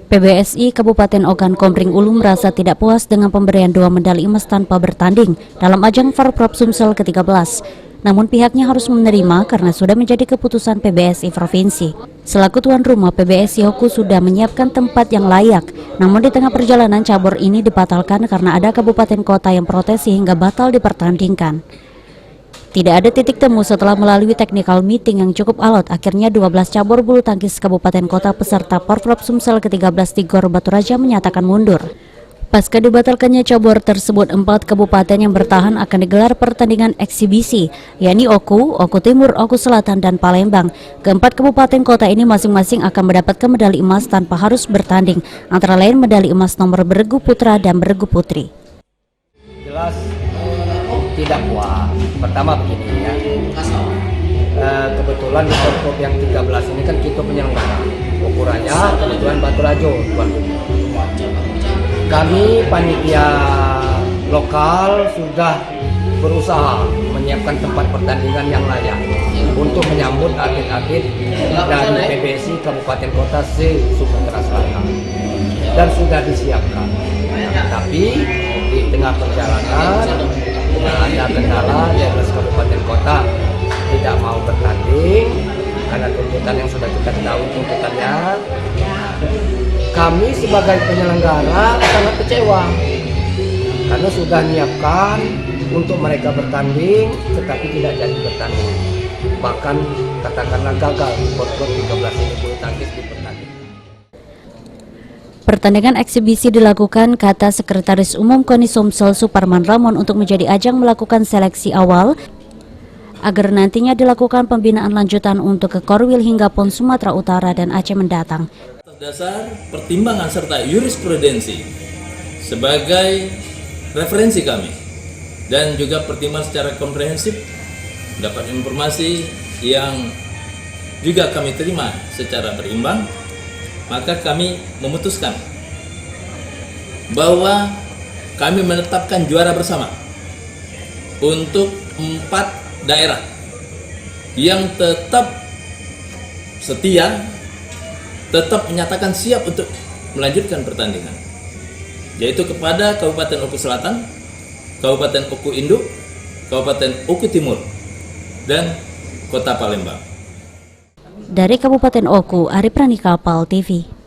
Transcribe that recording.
PBSI Kabupaten Ogan Komering Ulu merasa tidak puas dengan pemberian 2 medali emas tanpa bertanding dalam ajang Forprov Sumsel ke-13. Namun pihaknya harus menerima karena sudah menjadi keputusan PBSI Provinsi. Selaku tuan rumah, PBSI Oku sudah menyiapkan tempat yang layak. Namun di tengah perjalanan cabur ini dibatalkan karena ada kabupaten kota yang protes sehingga batal dipertandingkan. Tidak ada titik temu setelah melalui technical meeting yang cukup alot, akhirnya 12 cabur bulu tangkis kabupaten kota peserta Forprov Sumsel ke-13 di Gor Batu Raja menyatakan mundur. Pasca dibatalkannya cabur tersebut, 4 kabupaten yang bertahan akan digelar pertandingan eksibisi, yakni Oku, Oku Timur, Oku Selatan, dan Palembang. Keempat kabupaten kota ini masing-masing akan mendapatkan medali emas tanpa harus bertanding, antara lain medali emas nomor beregu putra dan beregu putri. Jelas tidak puas. Pertama begini ya, kebetulan di Forprov yang 13 ini kan kita penyelenggara, ukurannya kebetulan Batu Rajo. Kami panitia lokal sudah berusaha menyiapkan tempat pertandingan yang layak untuk menyambut atlet-atlet dari PBSI Kabupaten Kota se-Sumatera Selatan, dan sudah disiapkan. Tapi di tengah perjalanan ada kendala, 12 kabupaten kota tidak mau bertanding karena tuntutan yang sudah kita tahu tuntutannya. Kami sebagai penyelenggara sangat kecewa karena sudah menyiapkan untuk mereka bertanding tetapi tidak jadi bertanding, bahkan katakanlah gagal di Forprov 13 ini bulu tangkis di pertandingan. Pertandingan eksibisi dilakukan, kata Sekretaris Umum KONI Sumsel Suparman Ramon, untuk menjadi ajang melakukan seleksi awal agar nantinya dilakukan pembinaan lanjutan untuk ke Korwil hingga PON Sumatera Utara dan Aceh mendatang. Atas dasar pertimbangan serta jurisprudensi sebagai referensi kami dan juga pertimbangan secara komprehensif, dapat informasi yang juga kami terima secara berimbang, maka kami memutuskan bahwa kami menetapkan juara bersama untuk 4 daerah yang tetap setia, tetap menyatakan siap untuk melanjutkan pertandingan, yaitu kepada Kabupaten Oku Selatan, Kabupaten Oku Induk, Kabupaten Oku Timur, dan Kota Palembang. Dari Kabupaten Oku, Ari Pranika, PAL TV.